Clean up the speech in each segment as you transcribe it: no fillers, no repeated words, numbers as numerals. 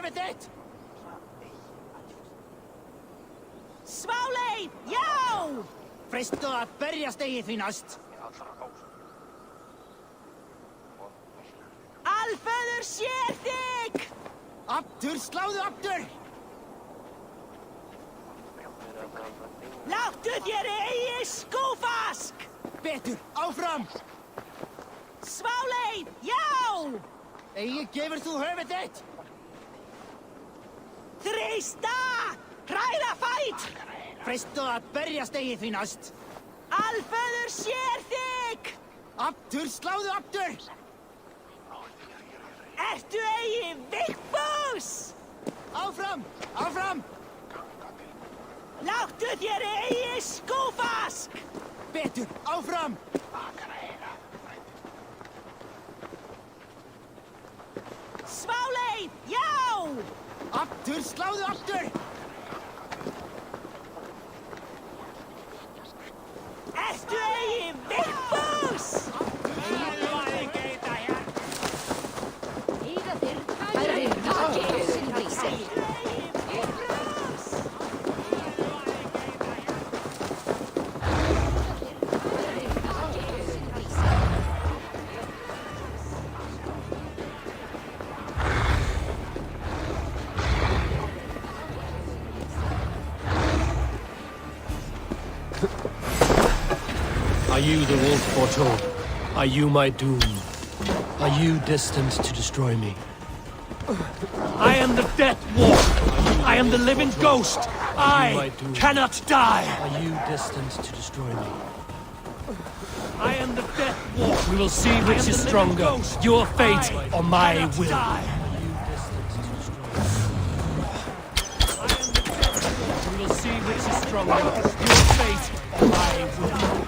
höfuð þitt! Smáleið, já! Freistu að berjast eigið því næst. Alföður sér þig! Aftur, sláðu aftur! Láttu þér eigi skúfask! Betur, áfram! Smáleið, já! Eigi gefur þú höfuð þitt! Þrýsta! Hræða fæt! Freistu að berjast eigið því næst. Alföður sér þig! Aftur, sláðu aftur! Ertu eigi Vigfús? Áfram, áfram! Láttu þér eigi skúfask! Betur, áfram! Smáleið, já! Aftur, sláðu aftur! Ertu eigi Vigfús? Are you the wolf foretold? Are you my doom? Are you destined to destroy me? I am the death wolf! I am the living ghost! I cannot die! Are you destined to destroy me? I am the death wolf! We will see which is stronger, your fate or my will. We will see which is stronger, your fate or my will.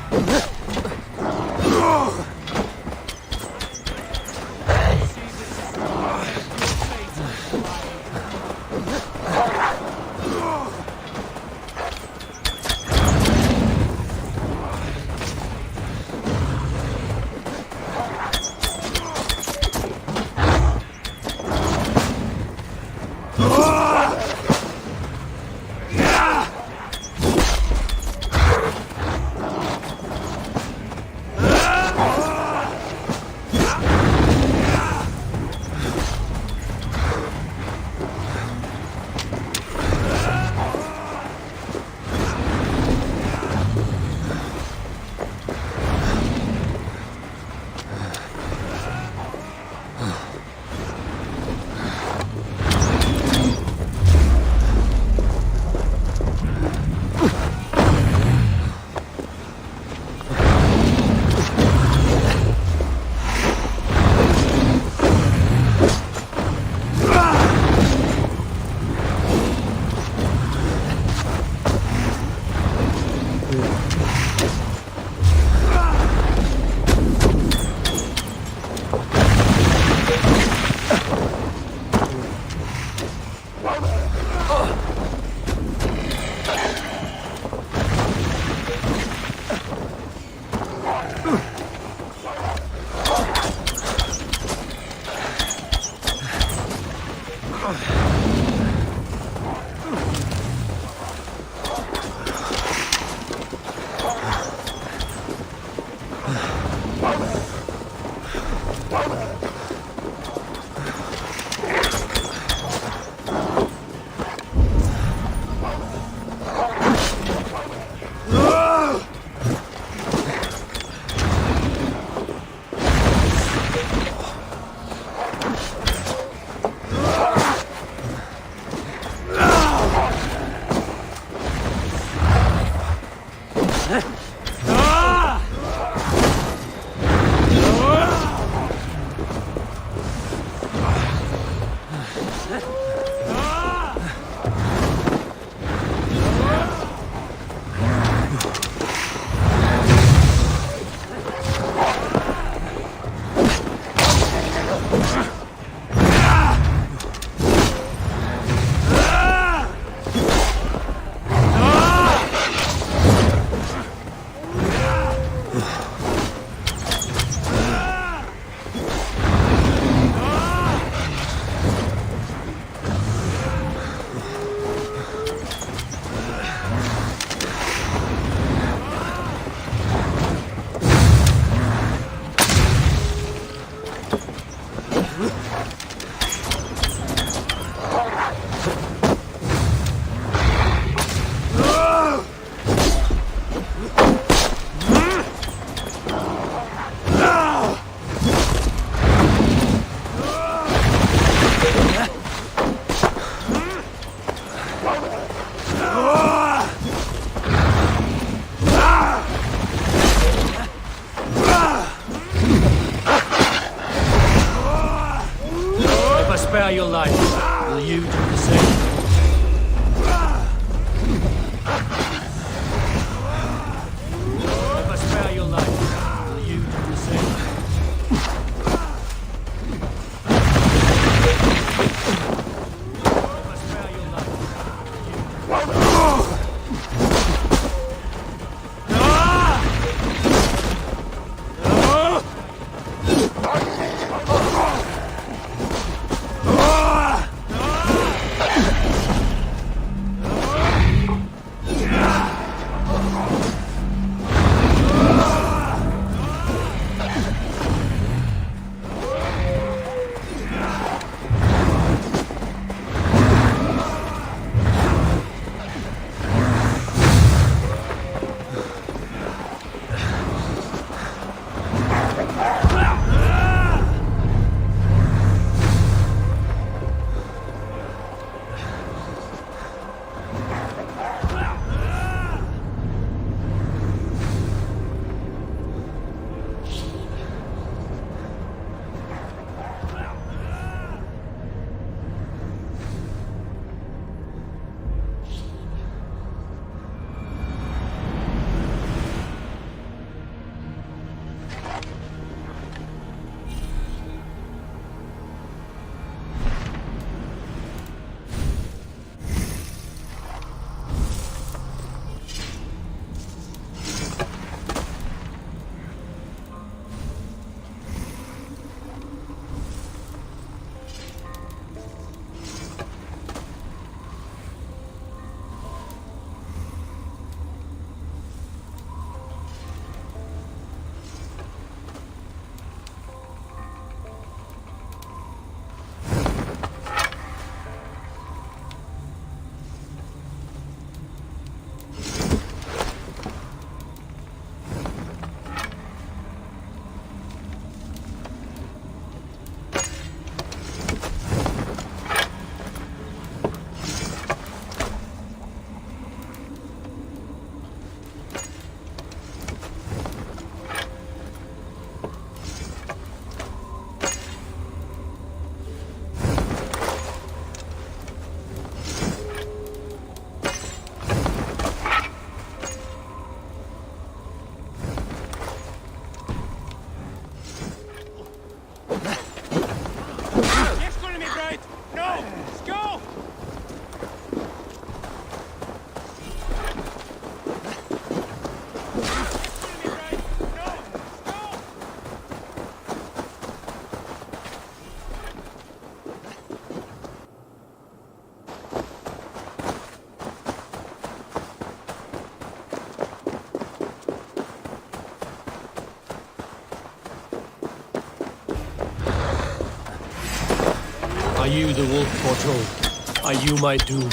you the wolf foretold? Are you my doom?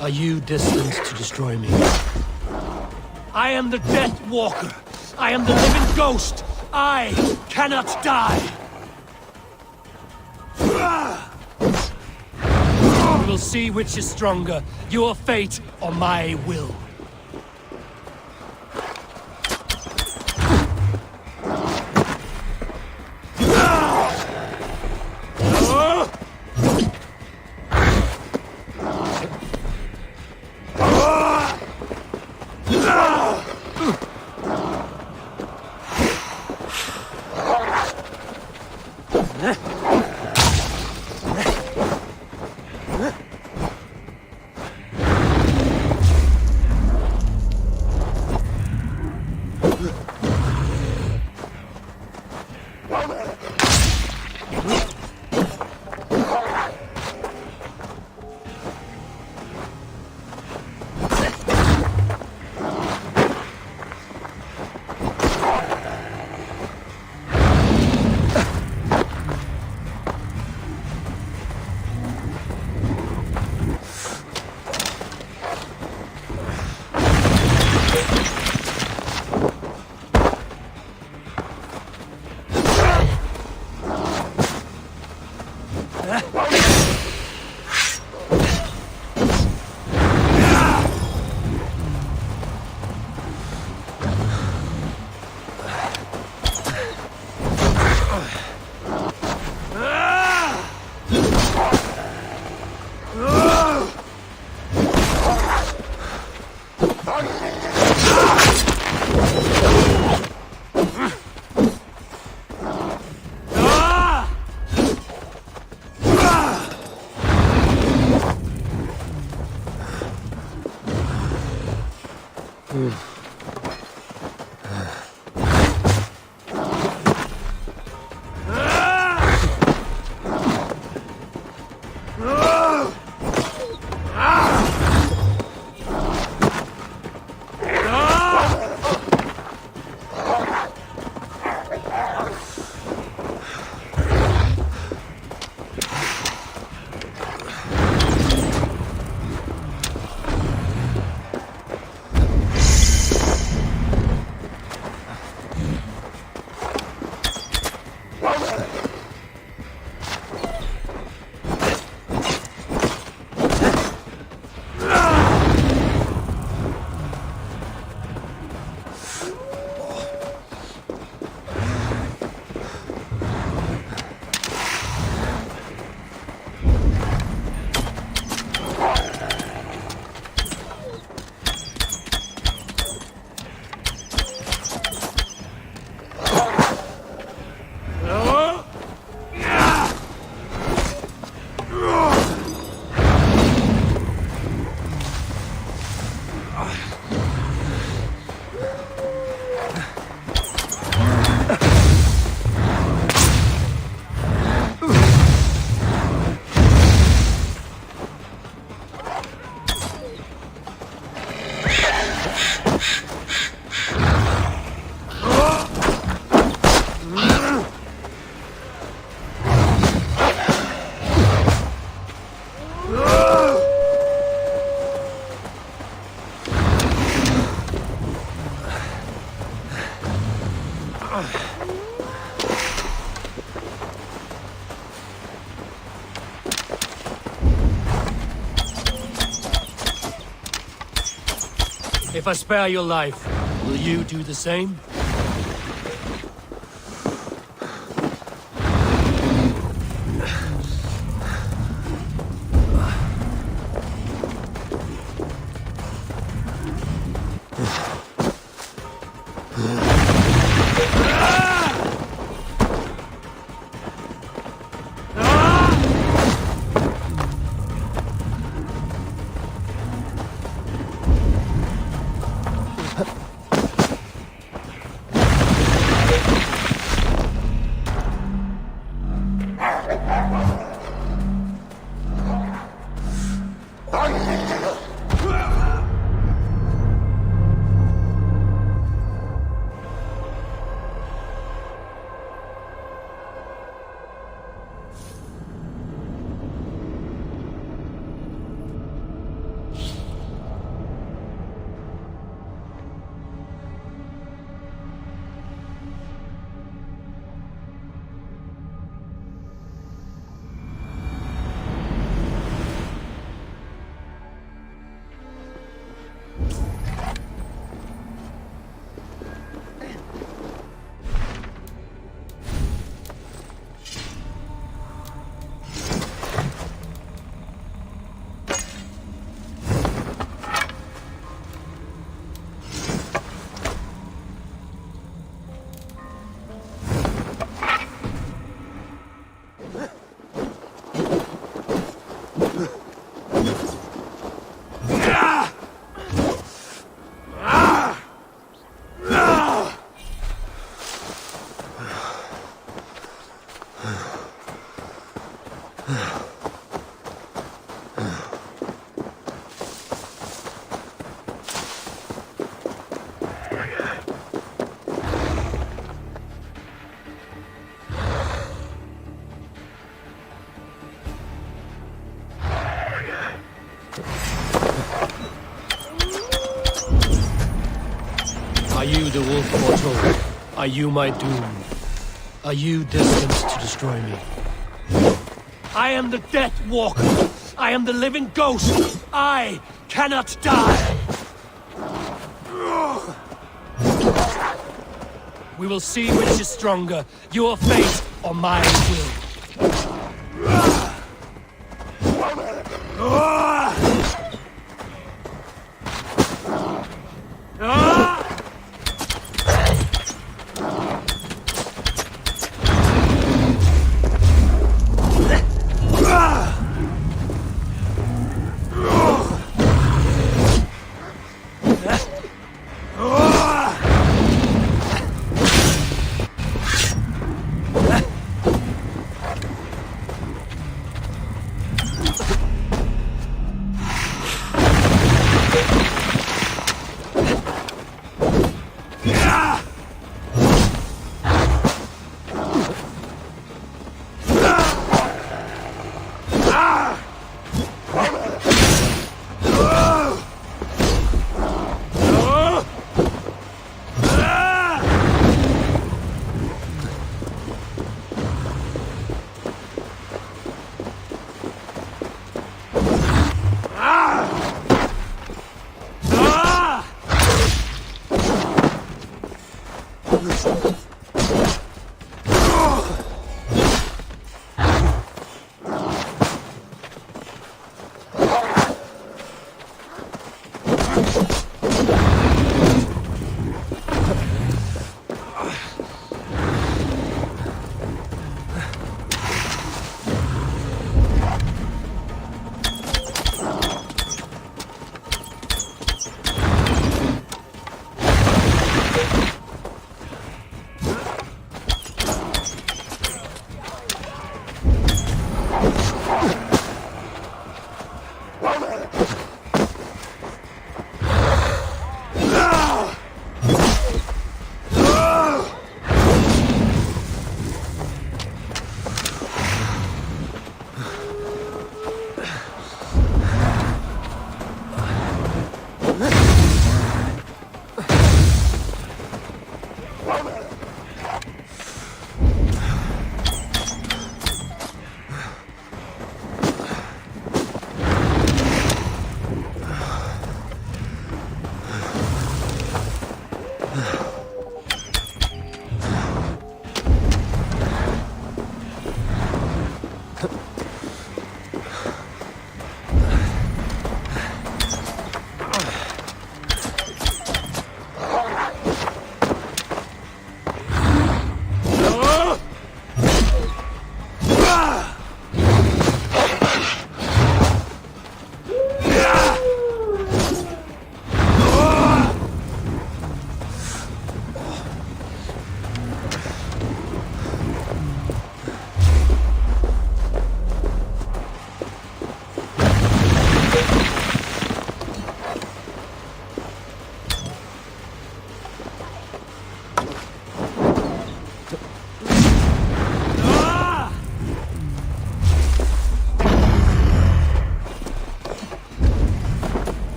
Are you destined to destroy me? I am the Death Walker. I am the living ghost. I cannot die. We will see which is stronger, your fate or my will. If I spare your life, will you do the same? Are you the wolf foretold? Are you my doom? Are you destined to destroy me? I am the Death Walker. I am the living ghost. I cannot die. We will see which is stronger, your fate or my will.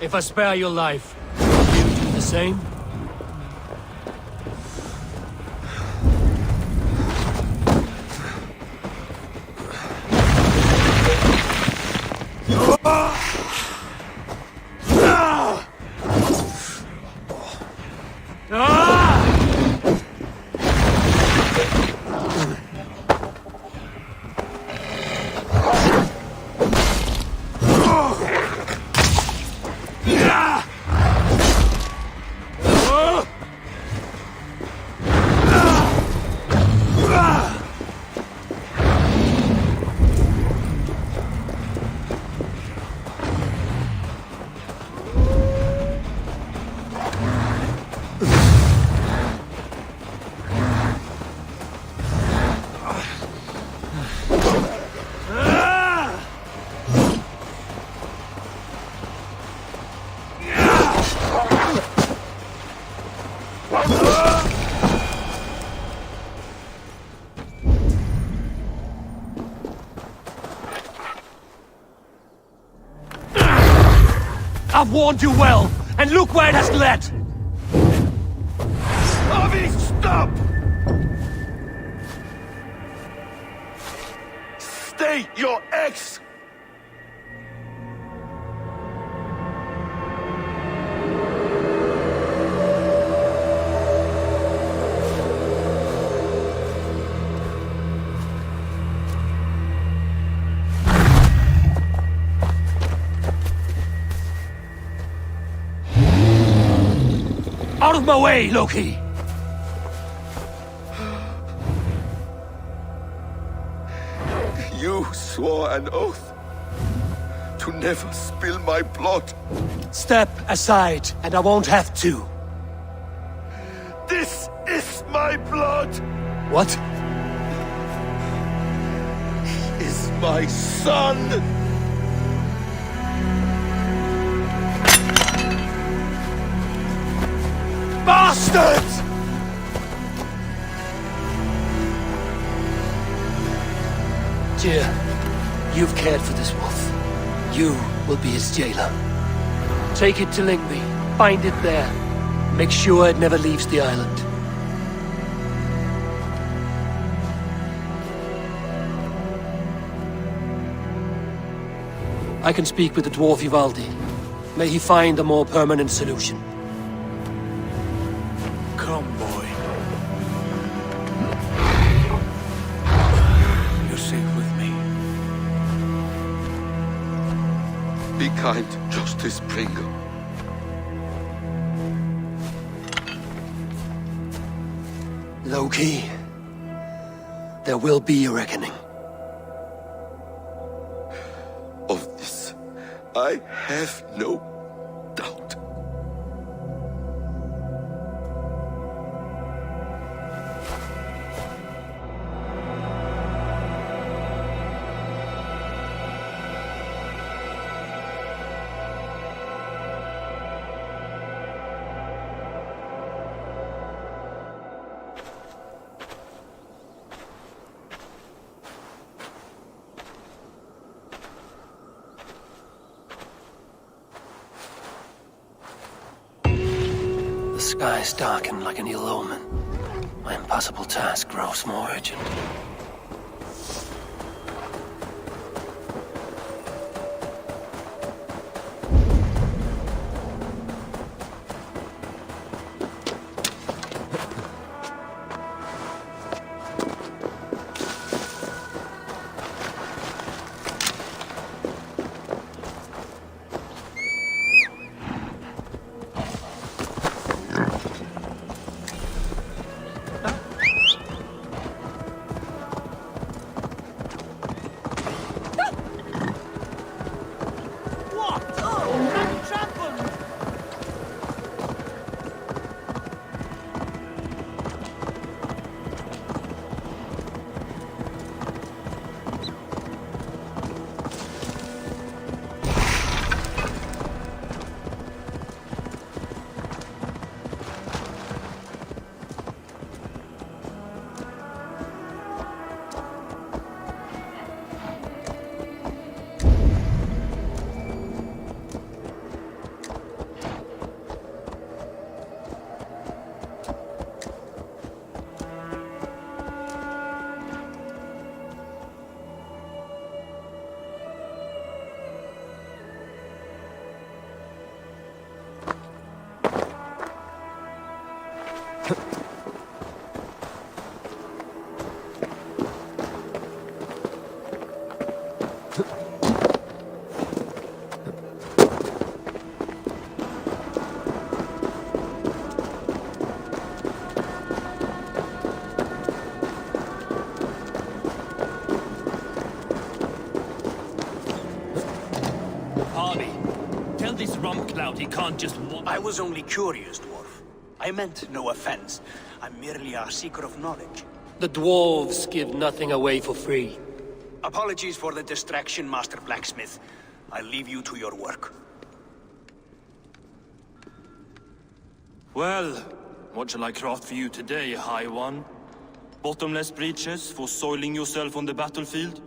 If I spare your life, will you do the same? I've warned you well, and look where it has led! Avi, stop! Stay your ex! Out of my way, Loki! You swore an oath to never spill my blood. Step aside, and I won't have to. This is my blood! What? He is my son! Bastards! Dear, you've cared for this wolf. You will be his jailer. Take it to Lingby. Find it there. Make sure it never leaves the island. I can speak with the dwarf Ivaldi. May he find a more permanent solution. Come, boy. You're safe with me. Be kind, Justice Pringle. Loki, there will be a reckoning. Of this, I have no doubt. The skies darken like an ill omen. My impossible task grows more urgent. He can't just walk. I was only curious, dwarf. I meant no offense. I'm merely a seeker of knowledge. The dwarves give nothing away for free. Apologies for the distraction, Master Blacksmith. I'll leave you to your work. Well, what shall I craft for you today, High One? Bottomless breeches for soiling yourself on the battlefield?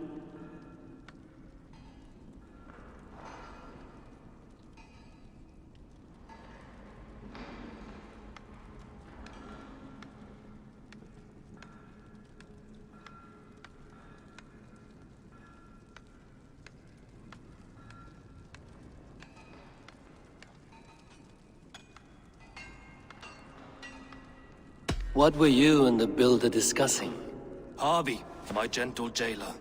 What were you and the builder discussing? Harvey, my gentle jailer.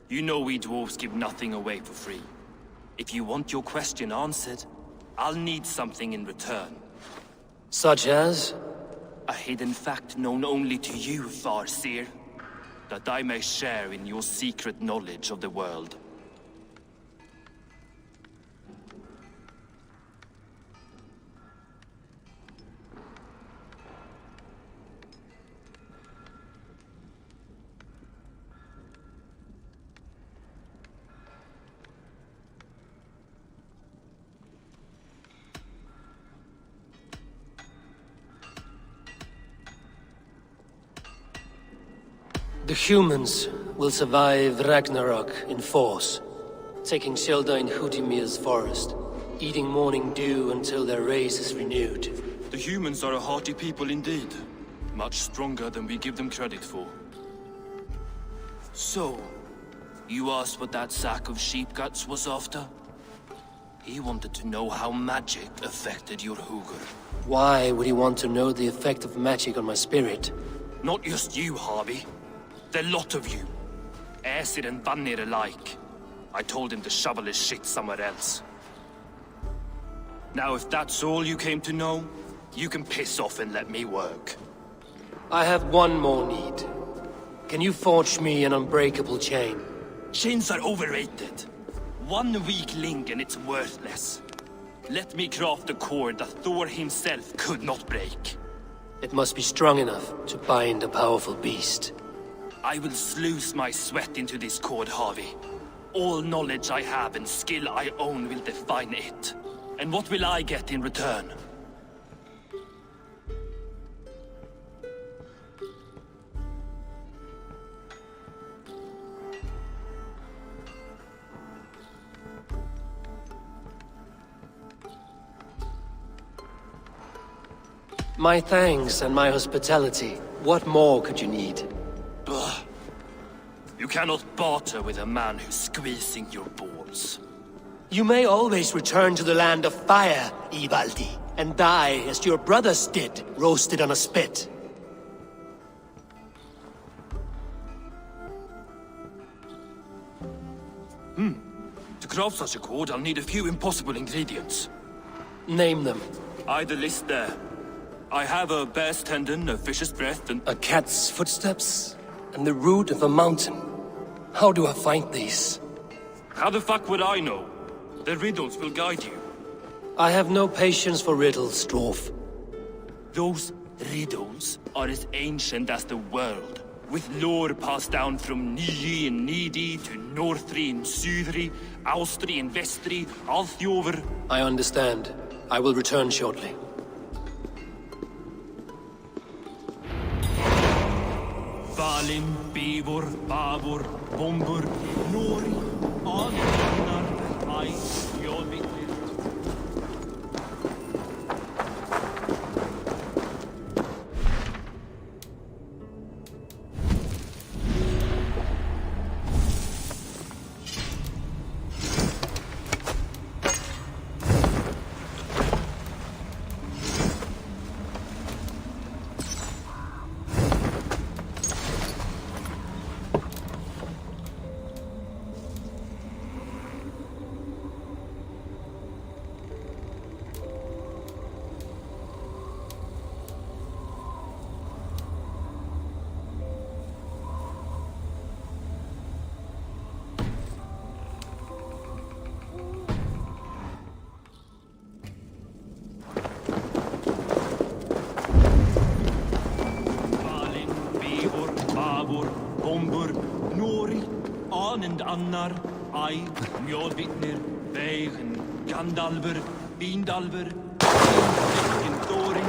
You know we dwarves give nothing away for free. If you want your question answered, I'll need something in return. Such as? A hidden fact known only to you, Farseer. That I may share in your secret knowledge of the world. The humans will survive Ragnarok in force, taking shelter in Hutimir's forest, eating morning dew until their race is renewed. The humans are a hearty people indeed. Much stronger than we give them credit for. So, you asked what that sack of sheep guts was after? He wanted to know how magic affected your Hugr. Why would he want to know the effect of magic on my spirit? Not just you, Harvey. The lot of you. Acid and Vanir alike. I told him to shovel his shit somewhere else. Now if that's all you came to know, you can piss off and let me work. I have one more need. Can you forge me an unbreakable chain? Chains are overrated. One weak link and it's worthless. Let me craft a cord that Thor himself could not break. It must be strong enough to bind a powerful beast. I will sluice my sweat into this cord, Harvey. All knowledge I have and skill I own will define it. And what will I get in return? My thanks and my hospitality. What more could you need? Ugh. You cannot barter with a man who's squeezing your balls. You may always return to the land of fire, Ivaldi, and die as your brothers did, roasted on a spit. To craft such a cord, I'll need a few impossible ingredients. Name them. The list there. I have a bear's tendon, a fish's breath, and... A cat's footsteps, and the root of a mountain. How do I find these? How the fuck would I know? The riddles will guide you. I have no patience for riddles, dwarf. Those riddles are as ancient as the world, with lore passed down from Niji and Nidi to Northri and Sudri, Austri and Vestri, Althjover. I understand. I will return shortly. Valin, Bivor, Babur, Bombur, Nori, Anar, I, Jolvik. Annar, I, Mjolvitnir, Veigen, Gandalfur, Bindalfur, Veigen, Thorin.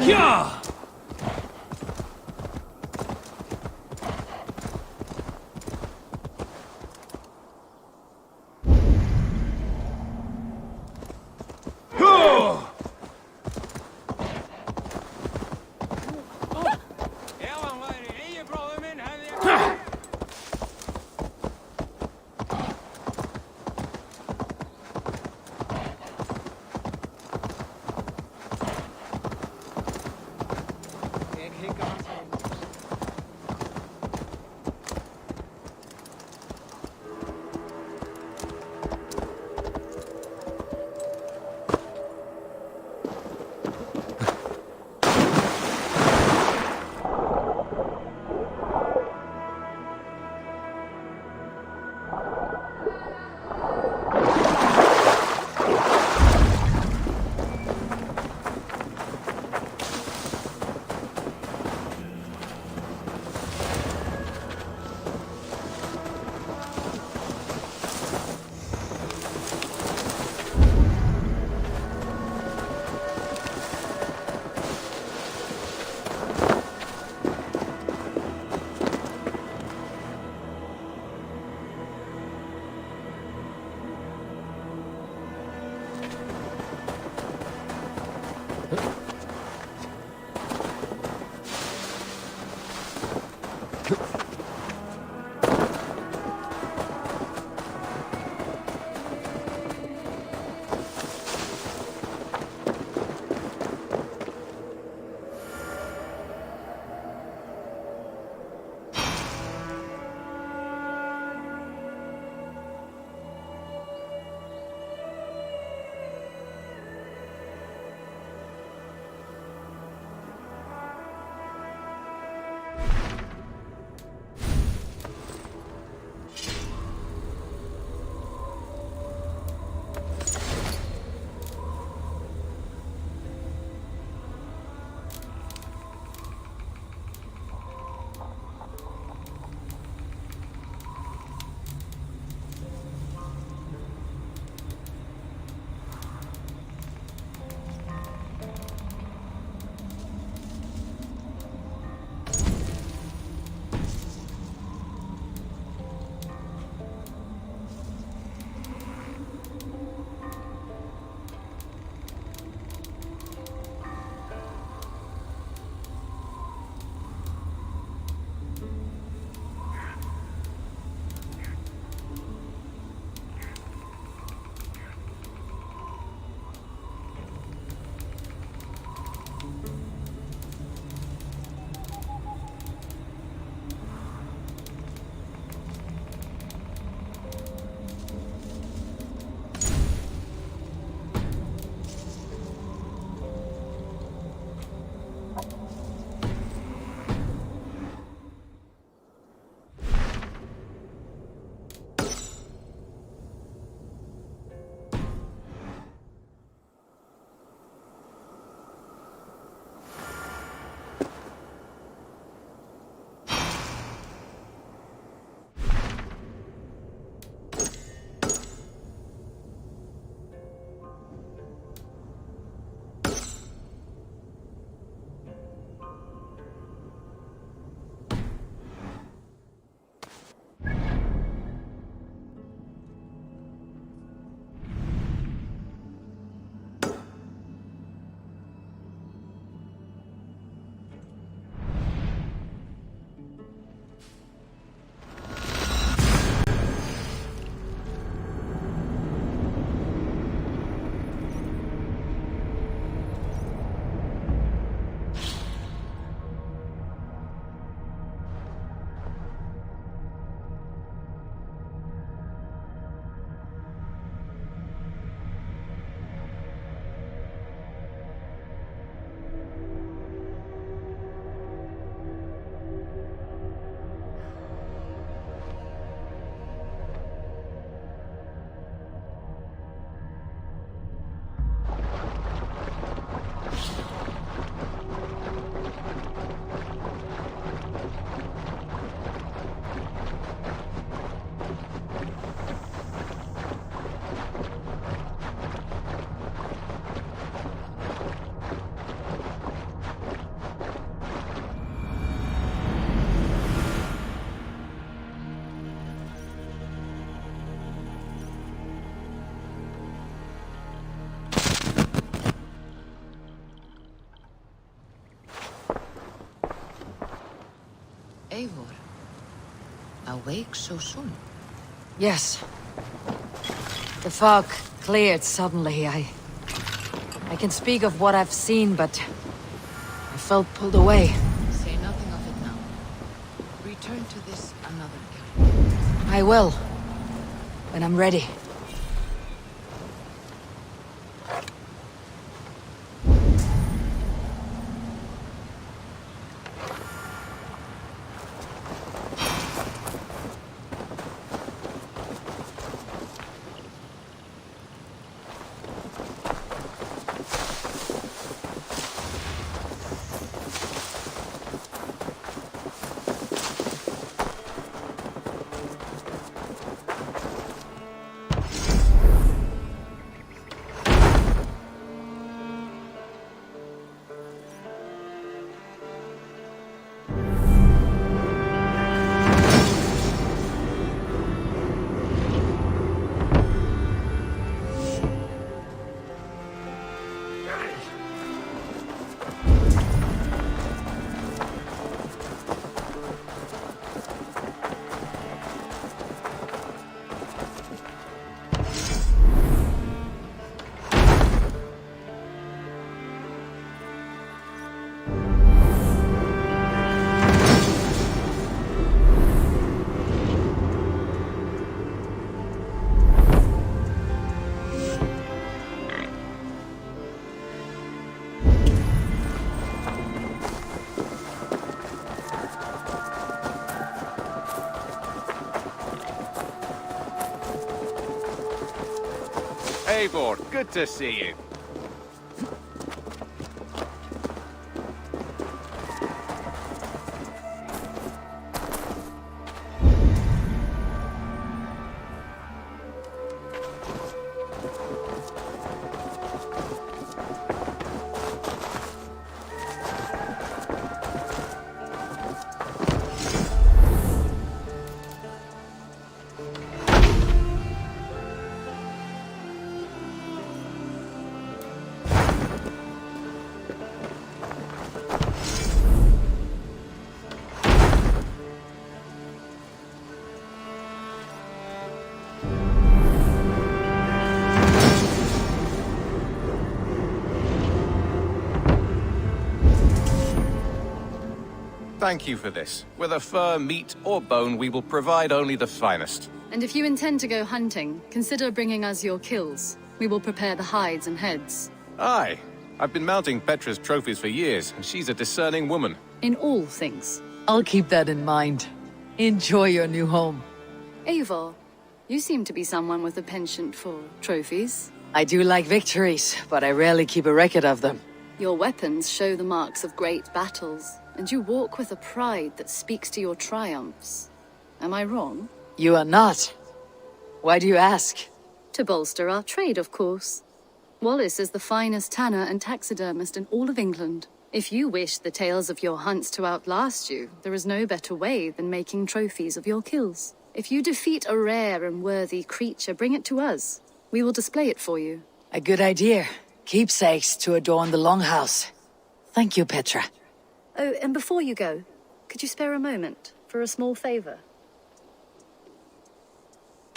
Yeah! Eivor, awake so soon? Yes. The fog cleared suddenly. I can speak of what I've seen, but I felt pulled away. Say nothing of it now. Return to this another day. I will, when I'm ready. Eivor, good to see you. Thank you for this. Whether fur, meat, or bone, we will provide only the finest. And if you intend to go hunting, consider bringing us your kills. We will prepare the hides and heads. Aye. I've been mounting Petra's trophies for years, and she's a discerning woman. In all things. I'll keep that in mind. Enjoy your new home. Eivor, you seem to be someone with a penchant for trophies. I do like victories, but I rarely keep a record of them. Your weapons show the marks of great battles, and you walk with a pride that speaks to your triumphs. Am I wrong? You are not. Why do you ask? To bolster our trade, of course. Wallace is the finest tanner and taxidermist in all of England. If you wish the tales of your hunts to outlast you, there is no better way than making trophies of your kills. If you defeat a rare and worthy creature, bring it to us. We will display it for you. A good idea. Keepsakes to adorn the longhouse. Thank you, Petra. Oh, and before you go, could you spare a moment for a small favor?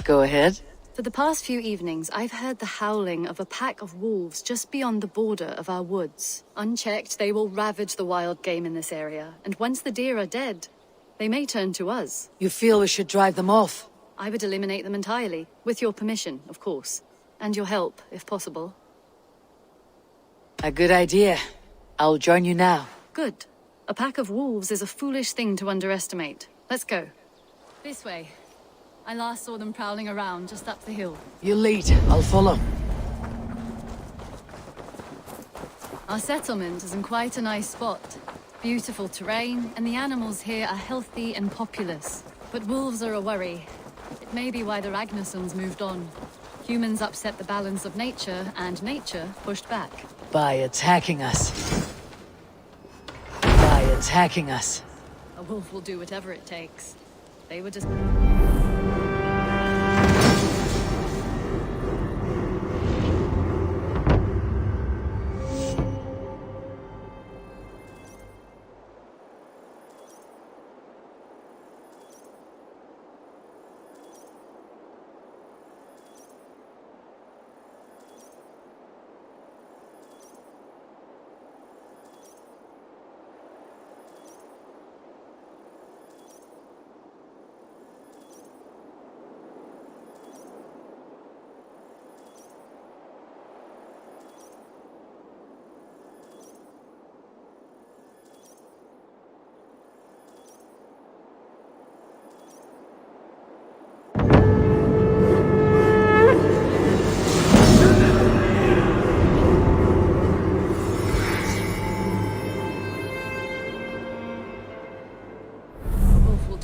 Go ahead. For the past few evenings, I've heard the howling of a pack of wolves just beyond the border of our woods. Unchecked, they will ravage the wild game in this area, and once the deer are dead, they may turn to us. You feel we should drive them off? I would eliminate them entirely, with your permission, of course. And your help, if possible. A good idea. I'll join you now. Good. A pack of wolves is a foolish thing to underestimate. Let's go. This way. I last saw them prowling around just up the hill. You lead. I'll follow. Our settlement is in quite a nice spot. Beautiful terrain, and the animals here are healthy and populous. But wolves are a worry. It may be why the Ragnarsons moved on. Humans upset the balance of nature, and nature pushed back. By attacking us. By attacking us. A wolf will do whatever it takes. They were just...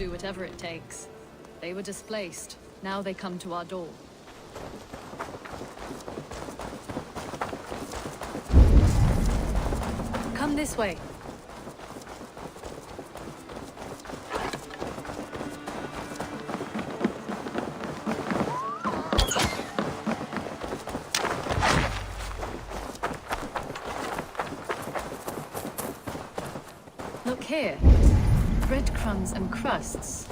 do whatever it takes. They were displaced. Now they come to our door. Come this way. Look here. Breadcrumbs and crusts.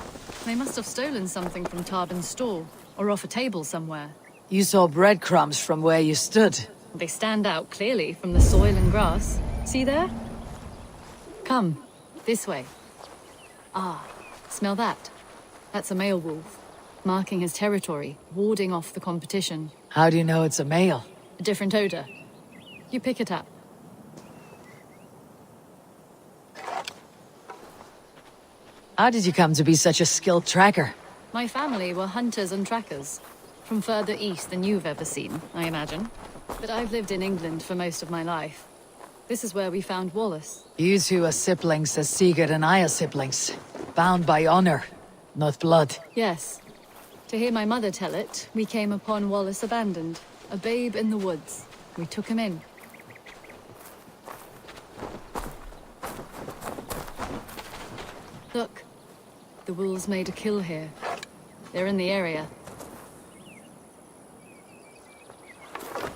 They must have stolen something from Tarbin's store, or off a table somewhere. You saw breadcrumbs from where you stood. They stand out clearly from the soil and grass. See there? Come, this way. Ah, smell that? That's a male wolf, marking his territory, warding off the competition. How do you know it's a male? A different odor. You pick it up. How did you come to be such a skilled tracker? My family were hunters and trackers. From further east than you've ever seen, I imagine. But I've lived in England for most of my life. This is where we found Wallace. You two are siblings as Sigurd and I are siblings. Bound by honor, not blood. Yes. To hear my mother tell it, we came upon Wallace abandoned. A babe in the woods. We took him in. Look. The wolves made a kill here. They're in the area.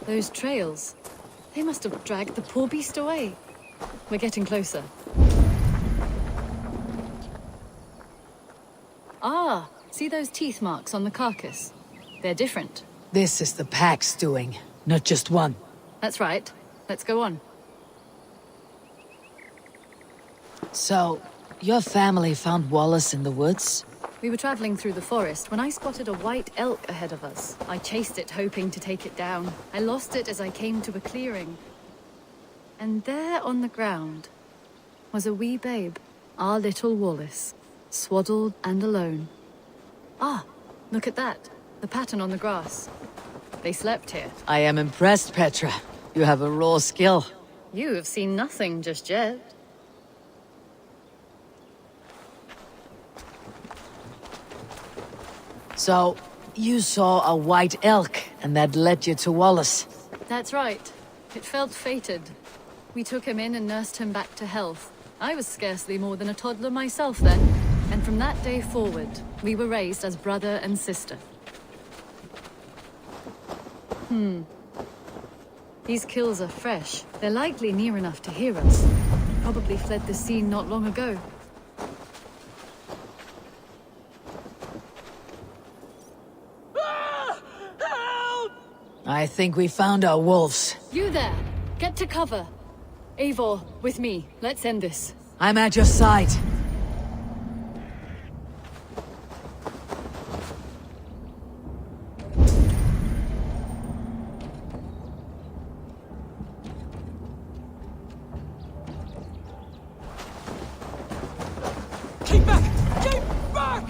Those trails. They must have dragged the poor beast away. We're getting closer. Ah, see those teeth marks on the carcass? They're different. This is the pack's doing, not just one. That's right. Let's go on. So, your family found Wallace in the woods? We were traveling through the forest when I spotted a white elk ahead of us. I chased it, hoping to take it down. I lost it as I came to a clearing. And there on the ground was a wee babe, our little Wallace, swaddled and alone. Ah, look at that. The pattern on the grass. They slept here. I am impressed, Petra. You have a raw skill. You have seen nothing just yet. So, you saw a white elk, and that led you to Wallace. That's right. It felt fated. We took him in and nursed him back to health. I was scarcely more than a toddler myself then. And from that day forward, we were raised as brother and sister. These kills are fresh. They're likely near enough to hear us. Probably fled the scene not long ago. I think we found our wolves. You there! Get to cover! Eivor, with me. Let's end this. I'm at your side. Keep back! Keep back!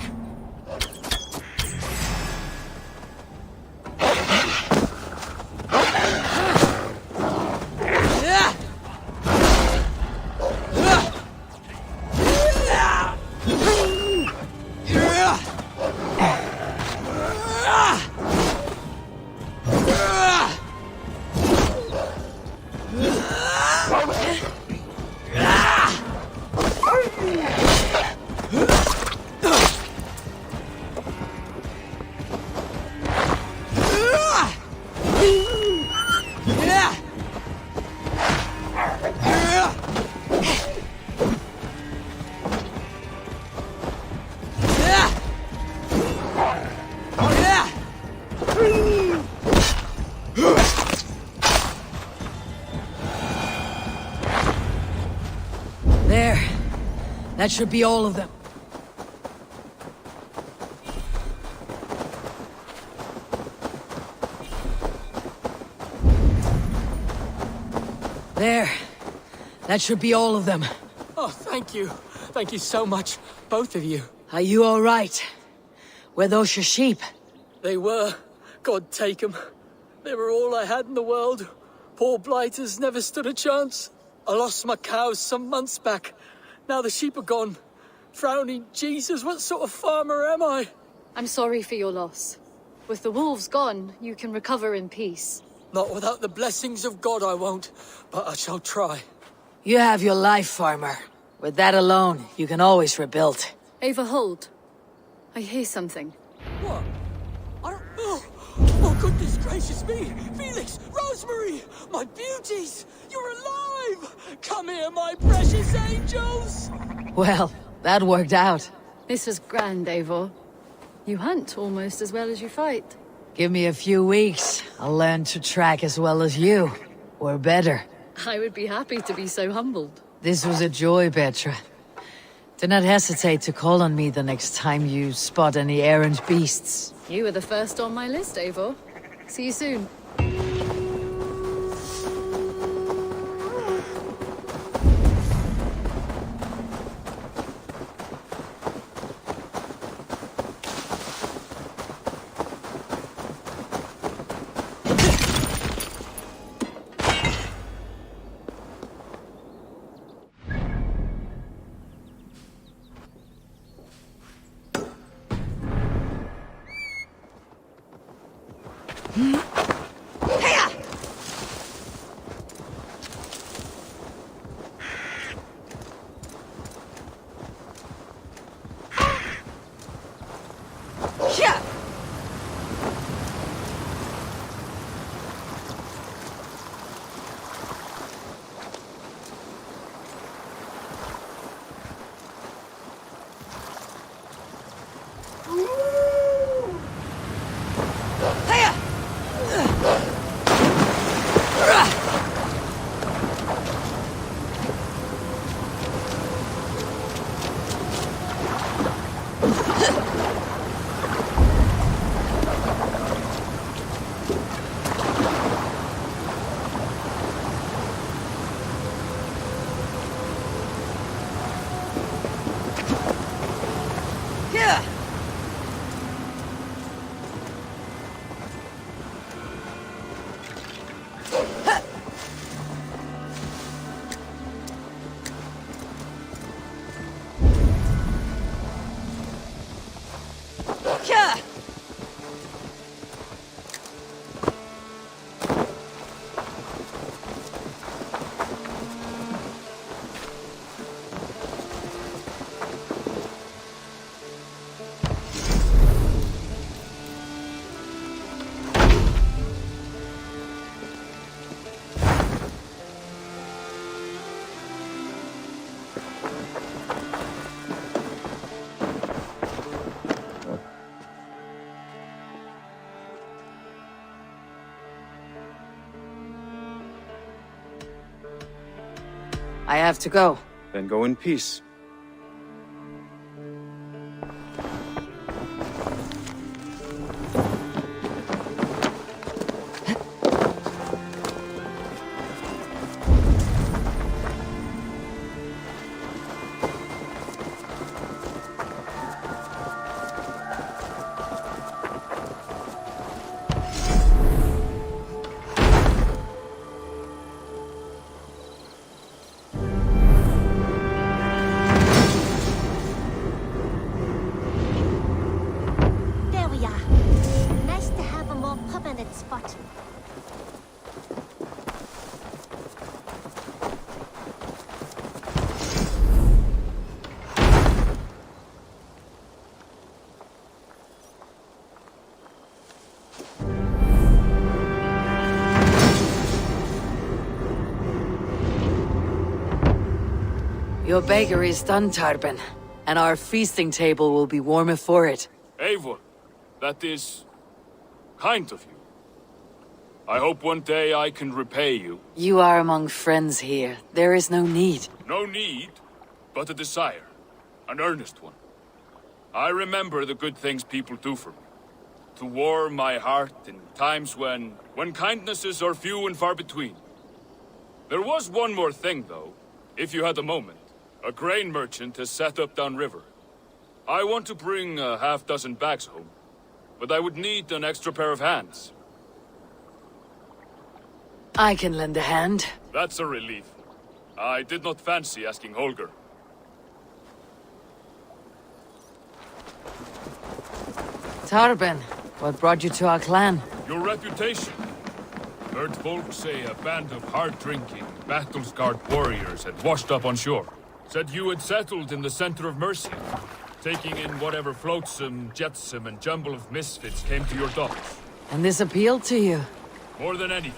There. That should be all of them. There. That should be all of them. Oh, thank you. Thank you so much, both of you. Are you all right? Were those your sheep? They were. God take them. They were all I had in the world. Poor blighters never stood a chance. I lost my cows some months back. Now the sheep are gone. Drowning Jesus, what sort of farmer am I? I'm sorry for your loss. With the wolves gone, you can recover in peace. Not without the blessings of God I won't, but I shall try. You have your life, farmer. With that alone, you can always rebuild. Ava, hold. I hear something. What? I don't... Oh, goodness gracious me! Felix! Rosemary! My beauties! You're alive! Come here, my precious angels! Well, that worked out. This was grand, Eivor. You hunt almost as well as you fight. Give me a few weeks. I'll learn to track as well as you. Or better. I would be happy to be so humbled. This was a joy, Petra. Do not hesitate to call on me the next time you spot any errant beasts. You were the first on my list, Eivor. See you soon. I have to go. Then go in peace. Your bakery is done, Tarben, and our feasting table will be warmer for it. Eivor, that is kind of you. I hope one day I can repay you. You are among friends here. There is no need. No need, but a desire. An earnest one. I remember the good things people do for me. To warm my heart in times when kindnesses are few and far between. There was one more thing, though, if you had a moment. A grain merchant has set up downriver. I want to bring a half-dozen bags home, but I would need an extra pair of hands. I can lend a hand. That's a relief. I did not fancy asking Holger. Torben, what brought you to our clan? Your reputation. Heard folks say a band of hard-drinking, battle-scarred warriors had washed up on shore. Said you had settled in the center of Mercia, taking in whatever flotsam, jetsam, and jumble of misfits came to your docks. And this appealed to you? More than anything.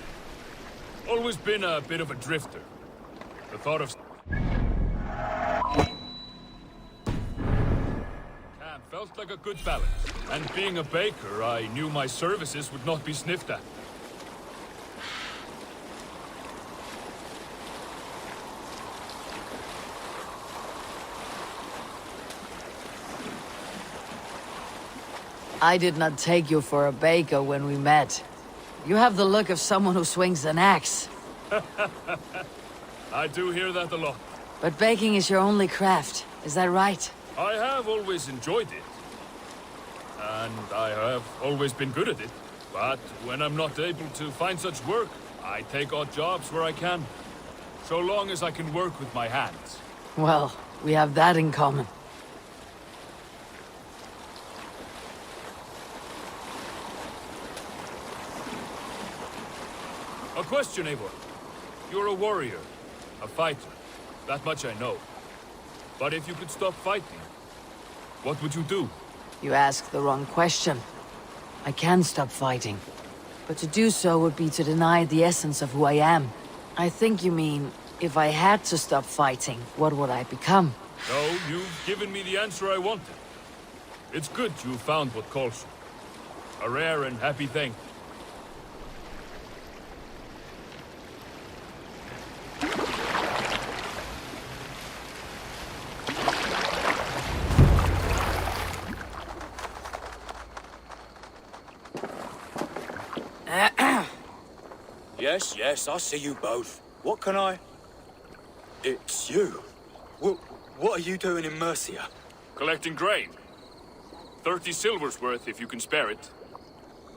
Always been a bit of a drifter. The thought of... Camp felt like a good balance. And being a baker, I knew my services would not be sniffed at. I did not take you for a baker when we met. You have the look of someone who swings an axe. I do hear that a lot. But baking is your only craft, is that right? I have always enjoyed it. And I have always been good at it. But when I'm not able to find such work, I take odd jobs where I can. So long as I can work with my hands. Well, we have that in common. A question, Eivor. You're a warrior, a fighter. That much I know. But if you could stop fighting, what would you do? You ask the wrong question. I can stop fighting. But to do so would be to deny the essence of who I am. I think you mean, if I had to stop fighting, what would I become? No, you've given me the answer I wanted. It's good you found what calls you. A rare and happy thing. Yes, I see you both. What can I... It's you. What are you doing in Mercia? Collecting grain. 30 silver's worth if you can spare it.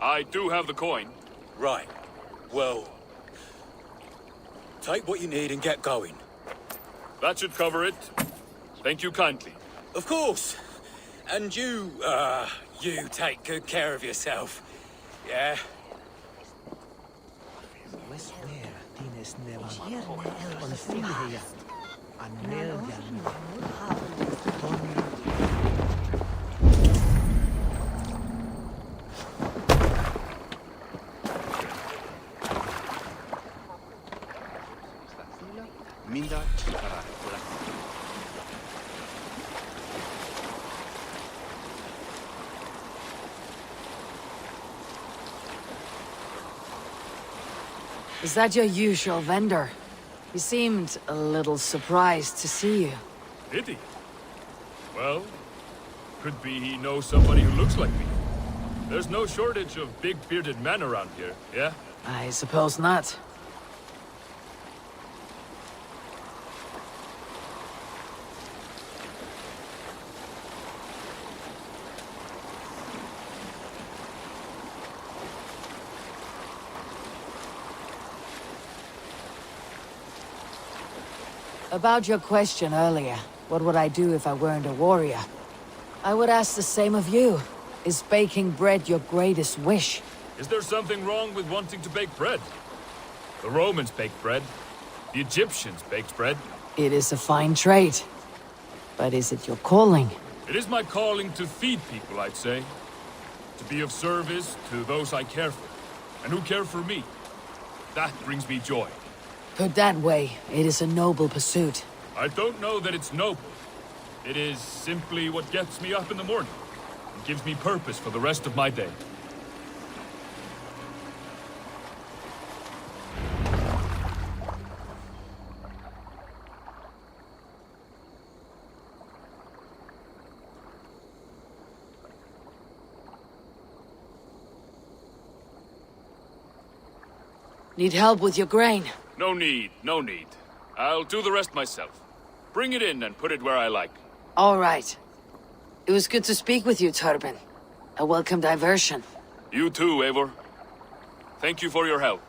I do have the coin. Right. Well... Take what you need and get going. That should cover it. Thank you kindly. Of course. And you take good care of yourself. Yeah? Is that your usual vendor? He seemed a little surprised to see you. Did he? Well, could be he knows somebody who looks like me. There's no shortage of big bearded men around here, yeah? I suppose not. About your question earlier, what would I do if I weren't a warrior? I would ask the same of you. Is baking bread your greatest wish? Is there something wrong with wanting to bake bread? The Romans baked bread. The Egyptians baked bread. It is a fine trade. But is it your calling? It is my calling to feed people, I'd say. To be of service to those I care for, and who care for me. That brings me joy. Put that way, it is a noble pursuit. I don't know that it's noble. It is simply what gets me up in the morning. And gives me purpose for the rest of my day. Need help with your grain? No need, no need. I'll do the rest myself. Bring it in and put it where I like. All right. It was good to speak with you, Torben. A welcome diversion. You too, Eivor. Thank you for your help.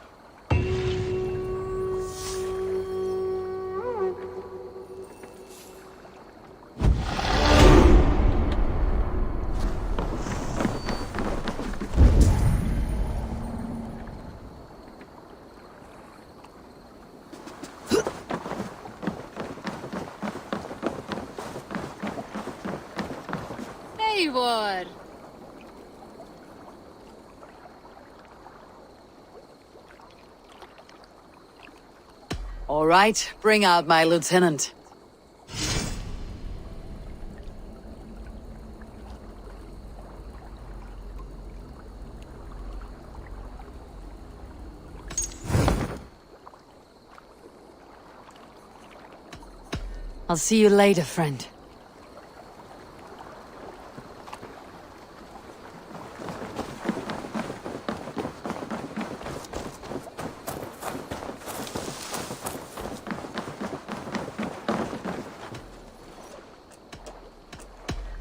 Eivor! All right, bring out my lieutenant. I'll see you later, friend.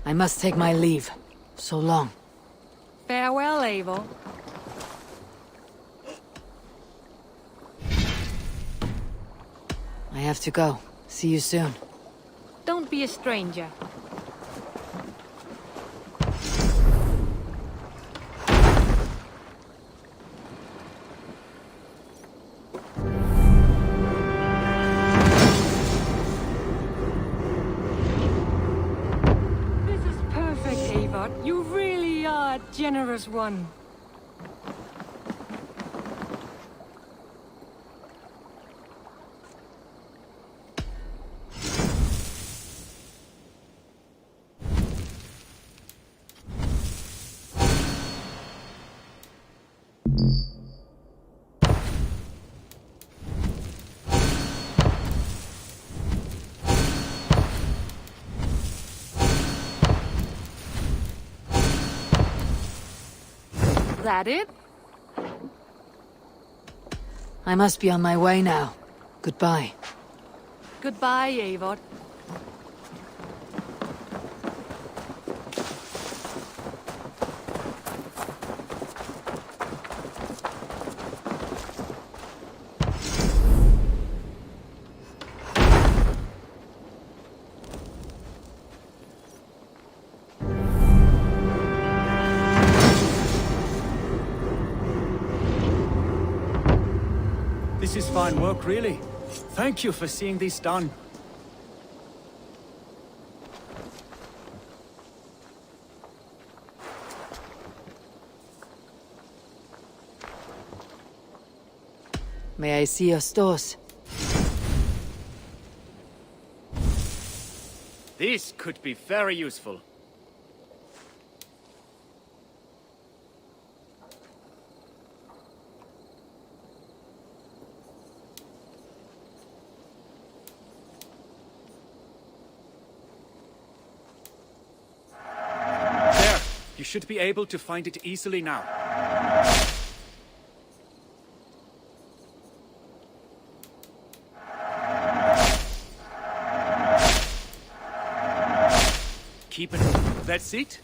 I must take my leave. So long. Farewell, Eivor. I have to go. See you soon. Don't be a stranger. This is perfect, Eivor. You really are a generous one. That it? I must be on my way now. Goodbye. Goodbye, Eivor. This is fine work, really. Thank you for seeing this done. May I see your stores? This could be very useful. There! You should be able to find it easily now. Keep it. That's it?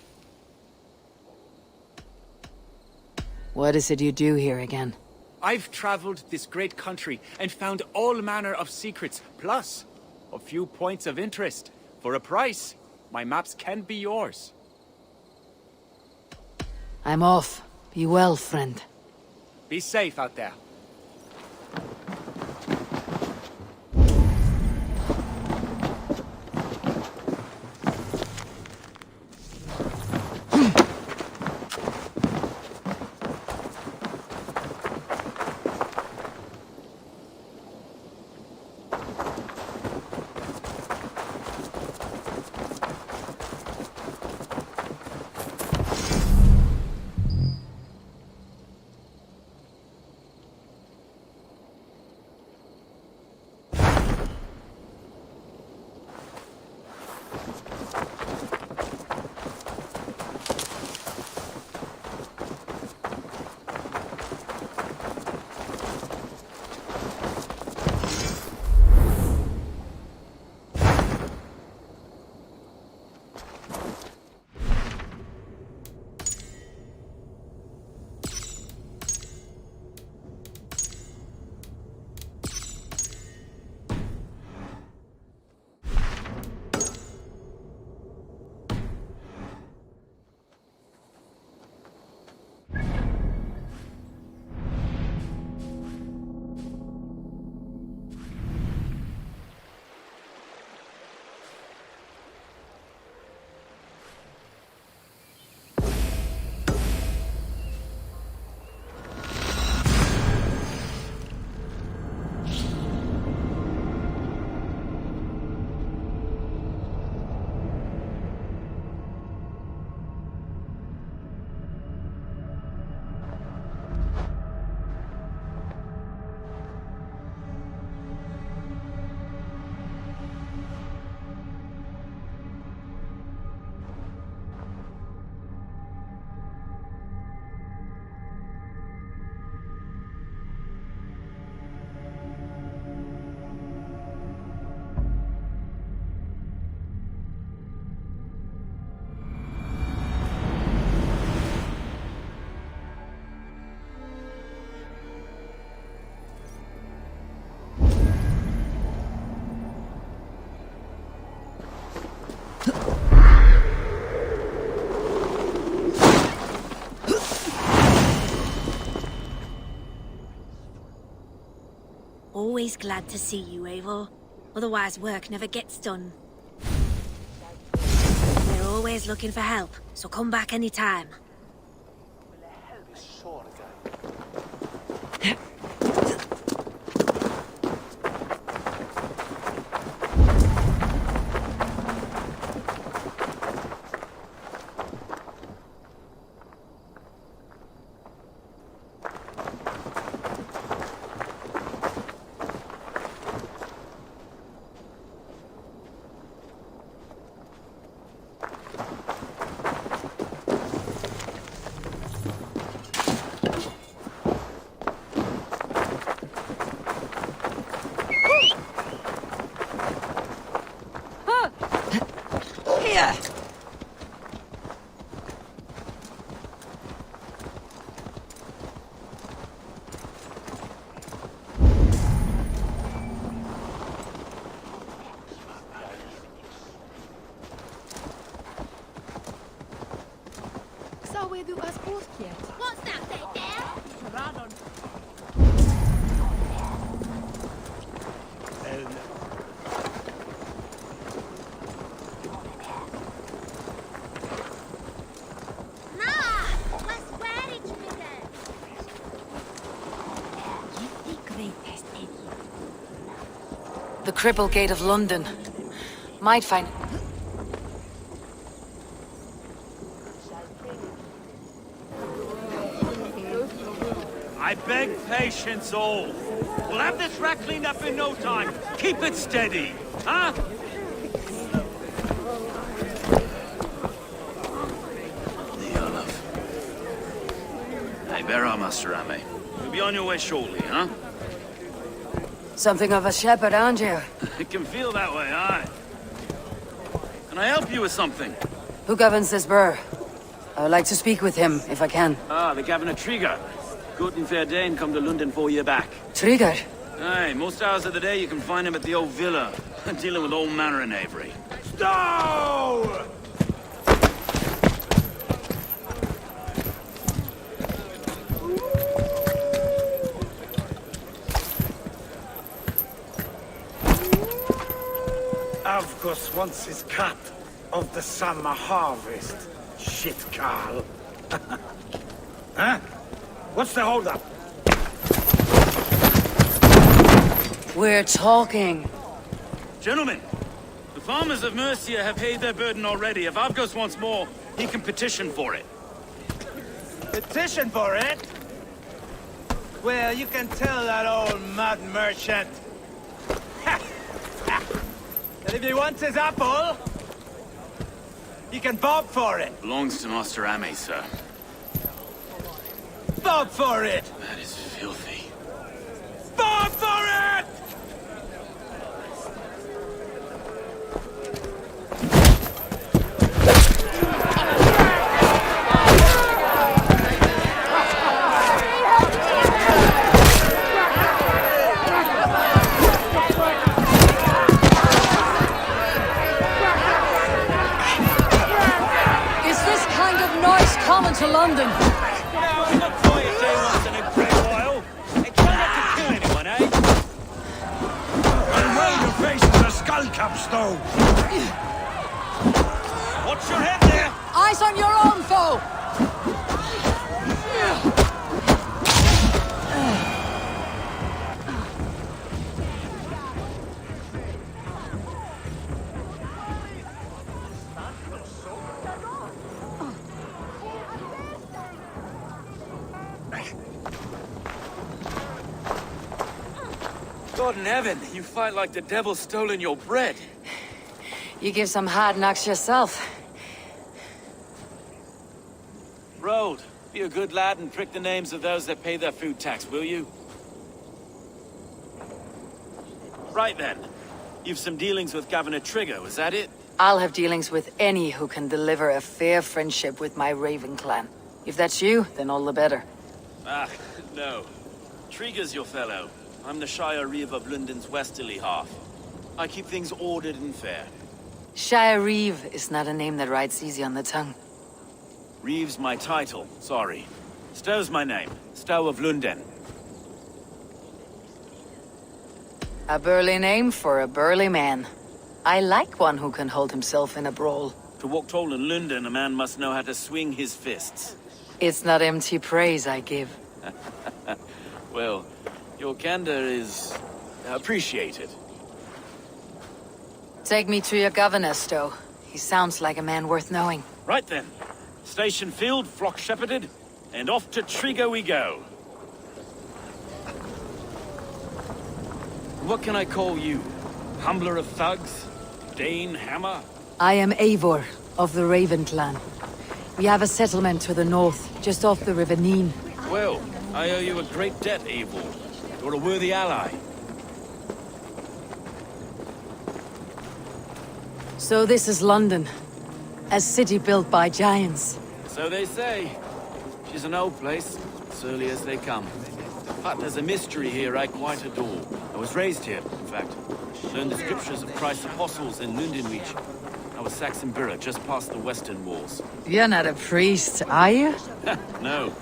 What is it you do here again? I've traveled this great country and found all manner of secrets, plus a few points of interest. For a price, my maps can be yours. I'm off. Be well, friend. Be safe out there. always glad to see you, Eivor. Otherwise work never gets done. We're always looking for help, so come back anytime. What's that, The Cripple Gate of London. Might find... I beg patience, all. We'll have this wreck cleaned up in no time. Keep it steady, huh? Hey, bear up, Master Ame. You'll be on your way shortly, huh? Something of a shepherd, aren't you? It can feel that way, aye. Can I help you with something? Who governs this burr? I would like to speak with him, if I can. Ah, the Governor Trigger. Good and fair Dane come to London 4 year back. Trigger? Aye, most hours of the day you can find him at the old villa, dealing with all manner in Avery. No! Vagos wants his cut of the summer harvest. Shit, Carl. Huh? What's the holdup? We're talking. Gentlemen, the farmers of Mercia have paid their burden already. If Vagos wants more, he can petition for it. Petition for it? Well, you can tell that old mud merchant. And if he wants his apple, he can bob for it. Belongs to Master Ame, sir. Bob for it! That is filthy. Bob for it! Is this kind of noise common to London? Capstone! Watch your head there! Eyes on your own foe! God in heaven, you fight like the devil's stolen your bread. You give some hard knocks yourself. Road, be a good lad and prick the names of those that pay their food tax, will you? Right then. You've some dealings with Governor Trigger, was that it? I'll have dealings with any who can deliver a fair friendship with my Raven clan. If that's you, then all the better. Ah, no. Trigger's your fellow. I'm the Shire Reeve of London's westerly half. I keep things ordered and fair. Shire Reeve is not a name that rides easy on the tongue. Reeve's my title, sorry. Stow's my name. Stow of London. A burly name for a burly man. I like one who can hold himself in a brawl. To walk tall in London, a man must know how to swing his fists. It's not empty praise I give. Well, your candor is appreciated. Take me to your governor, Stowe. He sounds like a man worth knowing. Right then. Station filled, flock shepherded, and off to Trigo we go. What can I call you? Humbler of thugs? Dane Hammer? I am Eivor, of the Raven clan. We have a settlement to the north, just off the River Neen. Well, I owe you a great debt, Eivor. You're a worthy ally. So this is London. A city built by giants. So they say. She's an old place, as early as they come. But there's a mystery here I quite adore. I was raised here, in fact. Learned the scriptures of Christ's apostles in Lundenreach. I was Saxon Borough, just past the western walls. You're not a priest, are you? No.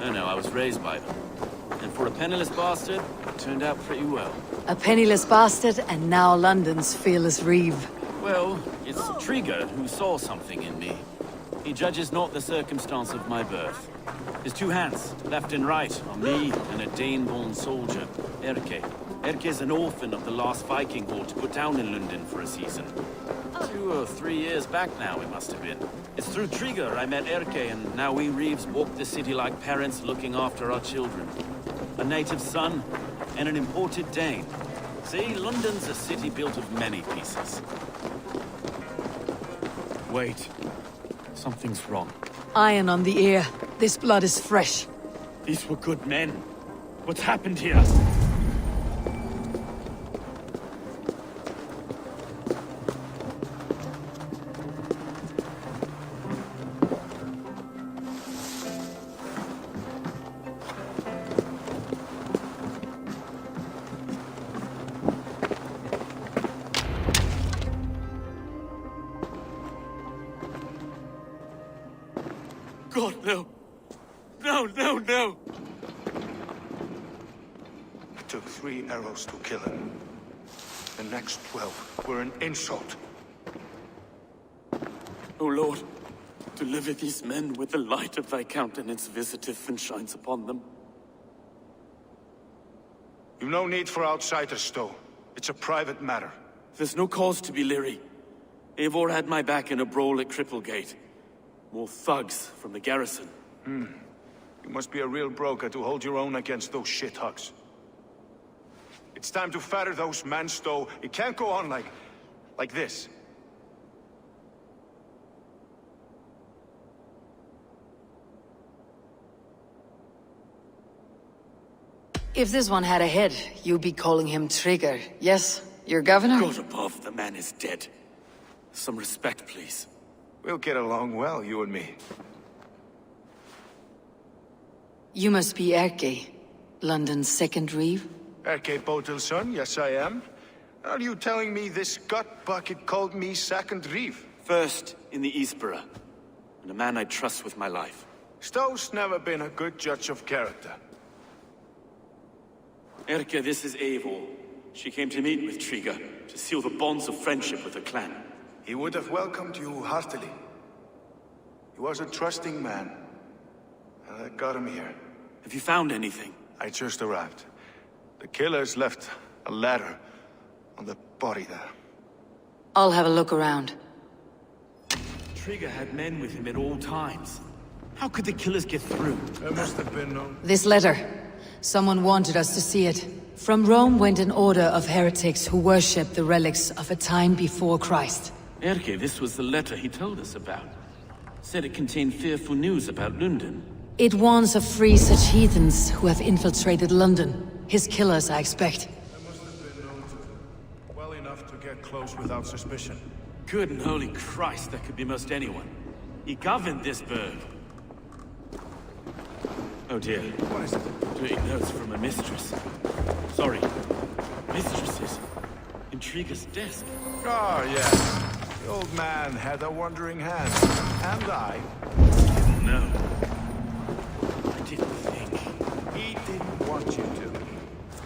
No, I was raised by them. And for a penniless bastard, it turned out pretty well. A penniless bastard, and now London's fearless reeve. Well, it's Trigger who saw something in me. He judges not the circumstance of my birth. His two hands, left and right, on me and a Dane-born soldier, Erke. Erke is an orphan of the last Viking horde put down in London for a season. 2 or 3 years back now, it must have been. It's through Trigger I met Erke, and now we Reeves walk the city like parents looking after our children. A native son, and an imported Dane. See, London's a city built of many pieces. Wait. Something's wrong. Iron on the ear. This blood is fresh. These were good men. What's happened here? God, no. No. It took 3 arrows to kill him. The next 12 were an insult. O Lord, deliver these men with the light of thy countenance visiteth and shines upon them. You've no need for outsiders, Stowe. It's a private matter. There's no cause to be leery. Eivor had my back in a brawl at Cripplegate. More thugs from the garrison. You must be a real broker to hold your own against those shithugs. It's time to fetter those men, Stowe. It can't go on like this. If this one had a head, you'd be calling him Trigger. Yes, your governor? God above, the man is dead. Some respect, please. We'll get along well, you and me. You must be Erke, London's second reeve? Erke Botil's son, yes I am. Are you telling me this gut bucket called me second reeve? First in the Eastborough, and a man I trust with my life. Stowe's never been a good judge of character. Erke, this is Eivor. She came to meet with Trigger, to seal the bonds of friendship with the clan. He would have welcomed you heartily. He was a trusting man. And I got him here. Have you found anything? I just arrived. The killers left a ladder on the body there. I'll have a look around. Trigger had men with him at all times. How could the killers get through? There must have been no... This letter. Someone wanted us to see it. From Rome went an order of heretics who worshipped the relics of a time before Christ. Erke, this was the letter he told us about. Said it contained fearful news about London. It warns of free such heathens who have infiltrated London. His killers, I expect. There must have been known to them. Well enough to get close without suspicion. Good and holy Christ, that could be most anyone. He governed this burg. Oh dear. What is it? Doing notes from a mistress. Sorry. Mistresses. In Trigger's desk. Oh, yeah. The old man had a wandering hand. And I. No. I didn't think. He didn't want you to.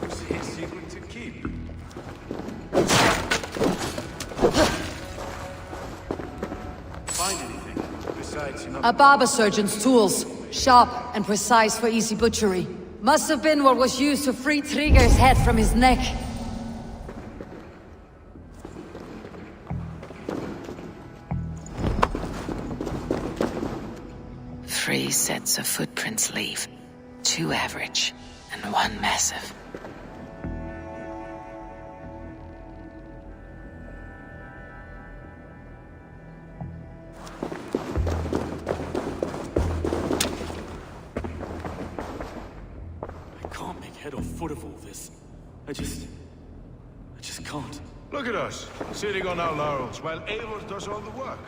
It was his secret to keep. Find anything? Besides, you know... A barber surgeon's tools. Sharp and precise for easy butchery. Must have been what was used to free Trigger's head from his neck. 3 sets of footprints leave. 2 average, and 1 massive. I can't make head or foot of all this. I just can't. Look at us, sitting on our laurels, while Eivor does all the work.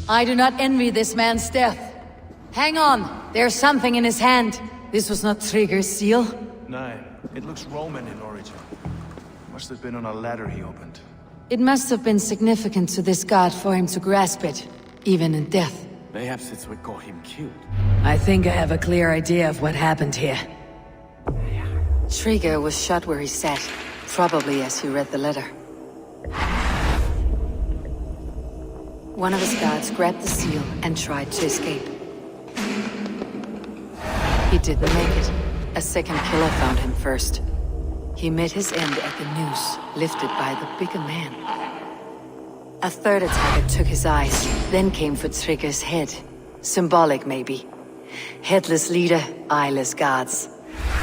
I do not envy this man's death. Hang on, there's something in his hand. This was not Trigger's seal. No, it looks Roman in origin. Must have been on a ladder he opened. It must have been significant to this god for him to grasp it, even in death. Perhaps it's what got him killed. I think I have a clear idea of what happened here. Trigger was shot where he sat, probably as he read the letter. One of his guards grabbed the seal and tried to escape. He didn't make it. A second killer found him first. He met his end at the noose, lifted by the bigger man. A third attacker took his eyes, then came for Trigger's head. Symbolic, maybe. Headless leader, eyeless guards.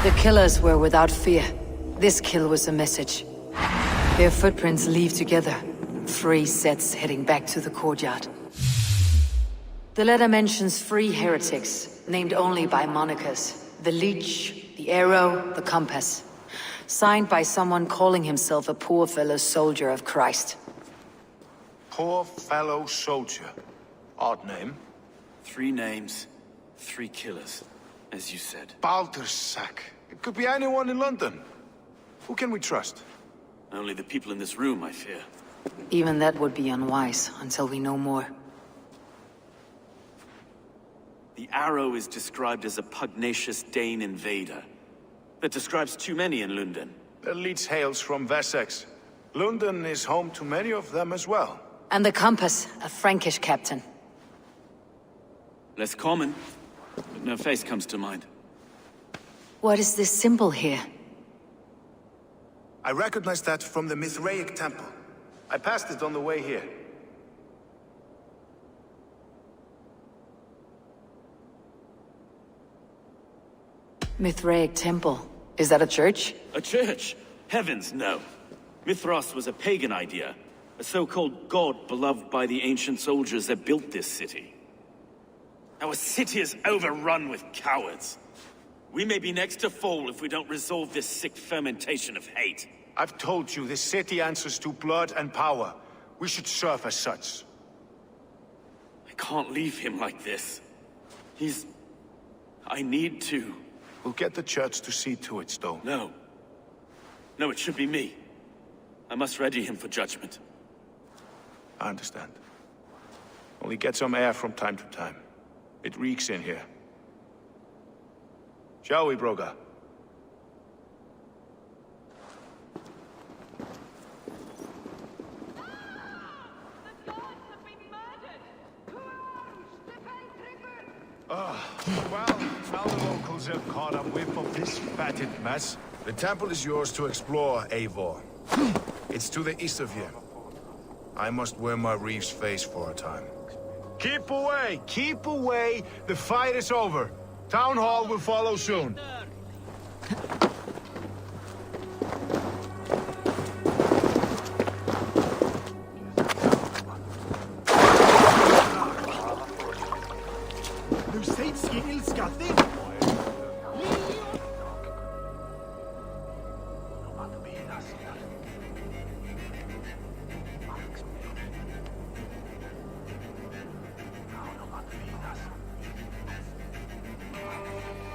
The killers were without fear. This kill was a message. Their footprints leave together. 3 sets heading back to the courtyard. The letter mentions 3 heretics, named only by monikers. The Leech, the Arrow, the Compass. Signed by someone calling himself a poor fellow soldier of Christ. Poor fellow soldier. Odd name. 3 names, 3 killers, as you said. Baldersack. It could be anyone in London. Who can we trust? Only the people in this room, I fear. Even that would be unwise, until we know more. The Arrow is described as a pugnacious Dane invader. That describes too many in London. The Leech hails from Wessex. London is home to many of them as well. And the Compass, a Frankish captain. Less common, but no face comes to mind. What is this symbol here? I recognize that from the Mithraic temple. I passed it on the way here. Mithraic temple. Is that a church? A church? Heavens, no. Mithras was a pagan idea. A so-called god beloved by the ancient soldiers that built this city. Our city is overrun with cowards. We may be next to fall if we don't resolve this sick fermentation of hate. I've told you, this city answers to blood and power. We should serve as such. I can't leave him like this. I need to. We'll get the church to see to it, Stone. No. No, it should be me. I must ready him for judgment. I understand. Only get some air from time to time. It reeks in here. Shall we, Broga? Well, now the locals have caught a whiff of this fatted mess. The temple is yours to explore, Eivor. It's to the east of here. I must wear my reef's face for a time. Keep away! Keep away! The fight is over. Town Hall will follow soon. Nu sägs ge ilska till!